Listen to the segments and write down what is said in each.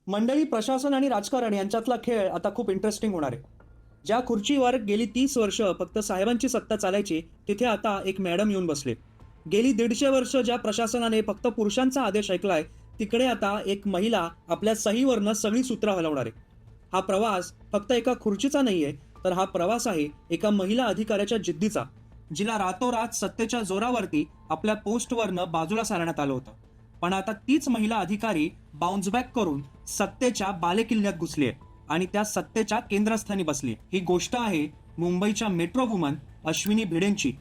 मंडळी, प्रशासन आणि राजकारण यांच्यातला खेळ आता खूप इंटरेस्टिंग होणार आहे. ज्या खुर्चीवर गेली 30 वर्ष फक्त साहेबांची सत्ता चालायची, तिथे आता एक मॅडम येऊन बसले. गेली 150 वर्ष ज्या प्रशासनाने फक्त पुरुषांचा आदेश ऐकलाय, तिकडे आता एक महिला आपल्या सहीवरनं सगळी सूत्र हलवणार आहे. हा प्रवास फक्त एका खुर्चीचा नाहीये, तर हा प्रवास आहे एका महिला अधिकाऱ्याच्या जिद्दीचा, जिला रातोरात सत्तेच्या जोरावरती आपल्या पोस्टवरनं बाजूला सारण्यात आलं होतं. पण आता तीच महिला अधिकारी बाउन्स बॅक करून सत्तेच्या बालेकिल्ल्यात घुसली आहे आणि त्या सत्तेच्या केंद्रस्थानी बसली. ही गोष्ट आहे मुंबईच्या मेट्रो वुमन अश्विनी भिडेंची,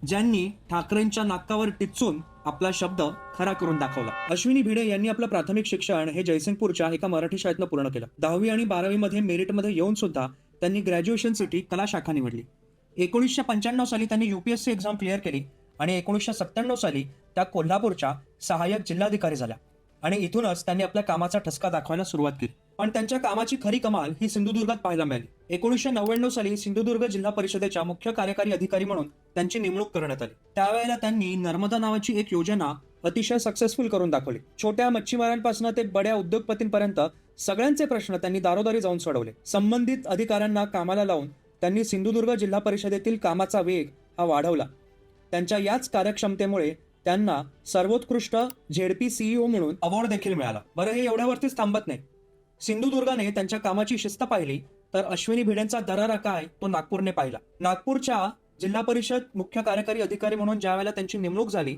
ज्यांनी ठाकरेंच्या नाकावर टिच्चून आपला शब्द खरा करून दाखवला. अश्विनी भिडे यांनी आपलं प्राथमिक शिक्षण हे जयसिंगपूरच्या एका मराठी शाळेतनं पूर्ण केलं. 10वी आणि 12वी मध्ये मेरिटमध्ये येऊन सुद्धा त्यांनी ग्रॅज्युएशनसाठी कला शाखा निवडली. 1995 साली त्यांनी UPSC एक्झाम क्लिअर केली आणि 1997 साली त्या कोल्हापूरच्या सहाय्यक जिल्हाधिकारी झाल्या आणि इथूनच त्यांनी आपल्या कामाचा ठसका दाखवायला सुरुवात केली. पण त्यांच्या कामाची खरी कमाल ही सिंधुदुर्गात पाहायला मिळाली. 1999 साली सिंधुदुर्ग जिल्हा परिषदेच्या मुख्य कार्यकारी अधिकारी म्हणून त्यांची नेमणूक करण्यात आली. त्यावेळेला त्यांनी नर्मदा नावाची एक योजना अतिशय सक्सेसफुल करून दाखवली. छोट्या मच्छीमारांपासून ते बड्या उद्योगपतींपर्यंत सगळ्यांचे प्रश्न त्यांनी दारोदारी जाऊन सोडवले. संबंधित अधिकाऱ्यांना कामाला लावून त्यांनी सिंधुदुर्ग जिल्हा परिषदेतील कामाचा वेग हा वाढवला. त्यांच्या याच कार्यक्षमतेमुळे त्यांना सर्वोत्कृष्ट ZP CEO म्हणून अवॉर्ड देखील मिळाला. बरं, हे एवढ्यावरतीच थांबत नाही. सिंधुदुर्गाने त्यांच्या कामाची शिस्त पाहिली, तर अश्विनी भिडेंचा दरारा काय तो नागपूरने पाहिला. नागपूरच्या जिल्हा परिषद मुख्य कार्यकारी अधिकारी म्हणून ज्या वेळेला त्यांची नेमणूक झाली,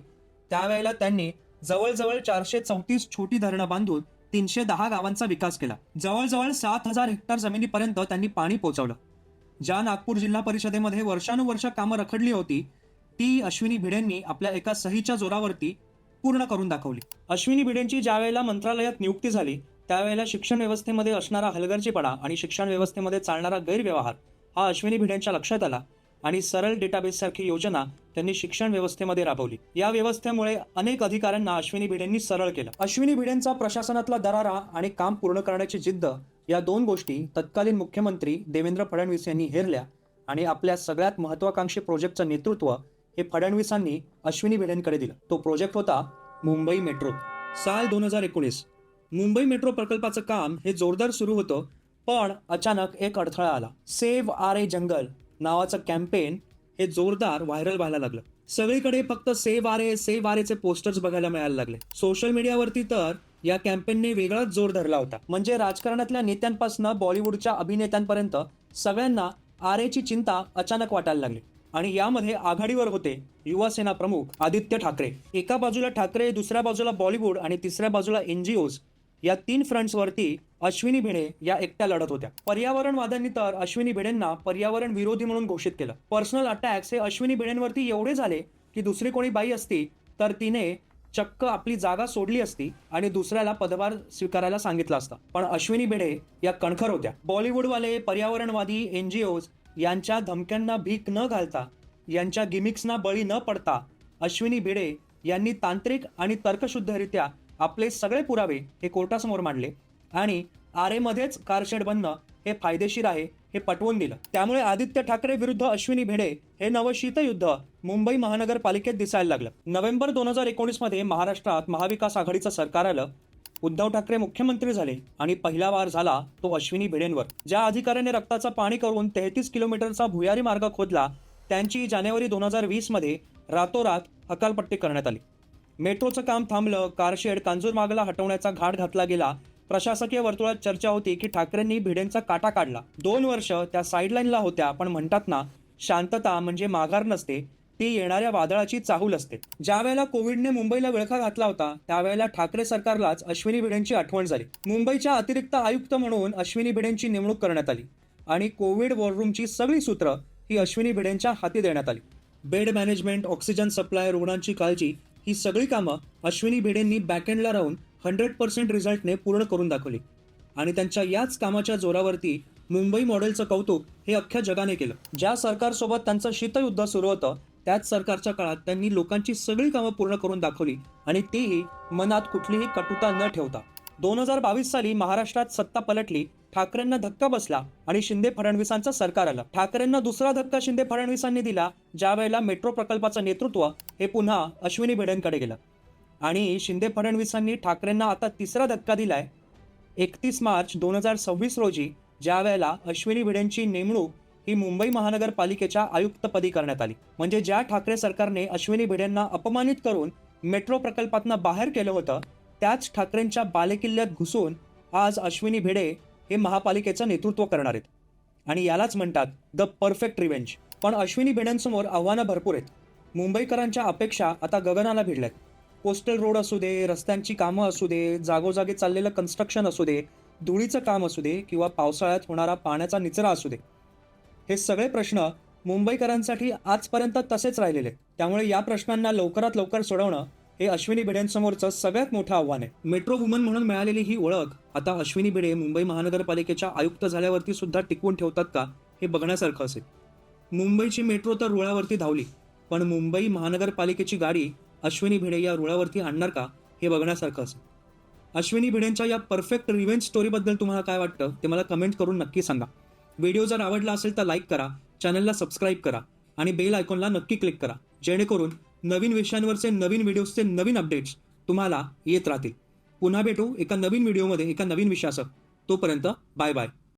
त्यावेळेला त्यांनी जवळजवळ 434 छोटी धरणं बांधून 310 गावांचा विकास केला. जवळजवळ 7,000 हेक्टर जमिनीपर्यंत त्यांनी पाणी पोहोचवलं. ज्या नागपूर जिल्हा परिषदेमध्ये वर्षानुवर्ष कामं रखडली होती, ती अश्विनी भिडेंनी आपल्या एका सहीच्या जोरावरती पूर्ण करून दाखवली. अश्विनी भिडेंची ज्या वेळेला मंत्रालयात नियुक्ती झाली, त्यावेळेला शिक्षण व्यवस्थेमध्ये असणारा हलगर्जीपणा आणि शिक्षण व्यवस्थेमध्ये चालणारा गैरव्यवहार हा अश्विनी भिडेंच्या लक्षात आला आणि सरळ डेटाबेस सारखी योजना त्यांनी शिक्षण व्यवस्थेमध्ये राबवली. या व्यवस्थेमुळे अनेक अधिकाऱ्यांना अश्विनी भिडेंनी सरळ केलं. अश्विनी भिडेंचा प्रशासनातला दरारा आणि काम पूर्ण करण्याची जिद्द, या दोन गोष्टी तत्कालीन मुख्यमंत्री देवेंद्र फडणवीस यांनी हेरल्या आणि आपल्या सगळ्यात महत्वाकांक्षी प्रोजेक्टचं नेतृत्व हे फडणवीसांनी अश्विनी भिडेंकडे दिलं. तो प्रोजेक्ट होता मुंबई मेट्रो. साल 2019. मुंबई मेट्रो प्रकल्पाचं काम हे जोरदार सुरू होतं, पण अचानक एक अडथळा आला. सेव्ह आरे जंगल नावाचं कॅम्पेन हे जोरदार व्हायरल व्हायला लागलं. सगळीकडे फक्त सेव्ह आरेचे पोस्टर्स बघायला मिळायला लागले. सोशल मीडियावरती तर या कॅम्पेनने वेगळाच जोर धरला होता. म्हणजे राजकारणातल्या नेत्यांपासून बॉलिवूडच्या अभिनेत्यांपर्यंत सगळ्यांना आरेची चिंता अचानक वाटायला लागली. आणि यामध्ये आघाडीवर होते युवासेना प्रमुख आदित्य ठाकरे. एका बाजूला ठाकरे, दुसऱ्या बाजूला बॉलिवूड आणि तिसऱ्या बाजूला NGOज, या 3 फ्रंट्सवरती अश्विनी भिडे या एकट्या लढत होत्या. पर्यावरणवाद्यांनी तर अश्विनी भिडेंना पर्यावरण विरोधी म्हणून घोषित केलं. पर्सनल अटॅक्स हे अश्विनी भिडेंवरती एवढे झाले की दुसरी कोणी बाई असती तर तिने चक्क आपली जागा सोडली असती आणि दुसऱ्याला पदभार स्वीकारायला सांगितलं असतं. पण अश्विनी भिडे या कणखर होत्या. बॉलिवूडवाले, पर्यावरणवादी, NGOज यांच्या धमक्यांना भीक न घालता, यांच्या गिमिक्सना बळी न पडता अश्विनी भिडे यांनी तांत्रिक आणि तर्कशुद्धरित्या आपले सगळे पुरावे हे कोर्टासमोर मांडले आणि आरेमध्येच कारशेड बनणं हे फायदेशीर आहे हे पटवून दिलं. त्यामुळे आदित्य ठाकरे विरुद्ध अश्विनी भिडे हे नवं शीतयुद्ध मुंबई महानगरपालिकेत दिसायला लागलं. नोव्हेंबर 2019 मध्ये महाराष्ट्रात महाविकास आघाडीचं सरकार आलं. उद्धव ठाकरे मुख्यमंत्री झाले आणि पहिला वार झाला तो अश्विनी भिडेंवर. ज्या अधिकाऱ्याने रक्ताचं पाणी करून 33 किलोमीटरचा भुयारी मार्ग खोदला, त्यांची जानेवारी 2020 मध्ये रातोरात हकालपट्टी करण्यात आली. मेट्रोचं काम थांबलं, कारशेड कांजूरमार्गला हटवण्याचा घाट घातला गेला. प्रशासकीय वर्तुळात चर्चा होती की ठाकरेंनी भिडेंचा काटा काढला. 2 वर्ष त्या साईडलाईनला होत्या, पण म्हणतात ना, शांतता म्हणजे माघार नसते, ती येणाऱ्या वादळाची चाहूल असते. ज्या वेळेला कोविडने मुंबईला विळखा घातला होता, त्यावेळेला ठाकरे सरकारलाच अश्विनी भिडेंची आठवण झाली. मुंबईच्या अतिरिक्त आयुक्त म्हणून अश्विनी भिडेंची नेमणूक करण्यात आली आणि कोविड वॉररूमची सगळी सूत्र ही अश्विनी भिडेंच्या हाती देण्यात आली. बेड मॅनेजमेंट, ऑक्सिजन सप्लाय, रुग्णांची काळजी, ही सगळी कामं अश्विनी भिडेंनी बॅकएंडला राहून 100% रिझल्टने पूर्ण करून दाखवली आणि त्यांच्या याच कामाच्या जोरावरती मुंबई मॉडेलचं कौतुक हे अख्ख्या जगाने केलं. ज्या सरकारसोबत त्यांचं शीतयुद्ध सुरू होतं, त्याच सरकारच्या काळात त्यांनी लोकांची सगळी कामं पूर्ण करून दाखवली आणि तेही मनात कुठलीही कटुता न ठेवता. 2022 साली महाराष्ट्रात सत्ता पलटली. ठाकरेंना धक्का बसला आणि शिंदे फडणवीसांचं सरकार आलं. ठाकरेंना दुसरा धक्का शिंदे फडणवीसांनी दिला, ज्या वेळेला मेट्रो प्रकल्पाचं नेतृत्व हे पुन्हा अश्विनी भिडेंकडे गेलं आणि शिंदे फडणवीसांनी ठाकरेंना आता तिसरा धक्का दिलाय 31 मार्च 2026 रोजी ज्या वेळेला अश्विनी भिडेंची नेमणूक ही मुंबई महानगरपालिकेच्या आयुक्तपदी करण्यात आली, म्हणजे ज्या ठाकरे सरकारने अश्विनी भिडेंना अपमानित करून मेट्रो प्रकल्पातनं बाहेर केलं होतं, त्याच ठाकरेंच्या बालेकिल्ल्यात घुसून आज अश्विनी भिडे हे महापालिकेचं नेतृत्व करणार आहेत. आणि यालाच म्हणतात द परफेक्ट रिव्हेंज. पण अश्विनी भिडेंसमोर आव्हानं भरपूर आहेत. मुंबईकरांच्या अपेक्षा आता गगनाला भिडल्यात. कोस्टल रोड असू दे, रस्त्यांची कामं असू दे, जागोजागी चाललेलं कन्स्ट्रक्शन असू दे, धुळीचं काम असू दे किंवा पावसाळ्यात होणारा पाण्याचा निचरा असू दे, हे सगळे प्रश्न मुंबईकरांसाठी आजपर्यंत तसेच राहिलेले आहेत. त्यामुळे या प्रश्नांना लवकरात लवकर सोडवणं हे अश्विनी भिडेंसमोरचं सगळ्यात मोठं आव्हान आहे. मेट्रो वुमन म्हणून मिळालेली ही ओळख आता अश्विनी भिडे मुंबई महानगरपालिकेच्या आयुक्त झाल्यावरती सुद्धा टिकवून ठेवतात का, हे बघण्यासारखं असेल. मुंबईची मेट्रो तर रुळावरती धावली, पण मुंबई महानगरपालिकेची गाडी अश्विनी भिडे या रुळावरती आणणार का, हे बघण्यासारखं असेल. अश्विनी भिडेंच्या या परफेक्ट रिव्हेंज स्टोरीबद्दल तुम्हाला काय वाटतं ते मला कमेंट करून नक्की सांगा. व्हिडिओ जर आवडला असेल तर लाईक करा, चॅनलला सबस्क्राईब करा आणि बेल आयकॉनला नक्की क्लिक करा, जेणेकरून नवीन विषयांवरचे नवीन व्हिडिओजचे नवीन अपडेट्स तुम्हाला येत राहतील. पुन्हा भेटू एका नवीन व्हिडिओमध्ये एका नवीन विषयासह. तोपर्यंत बाय बाय.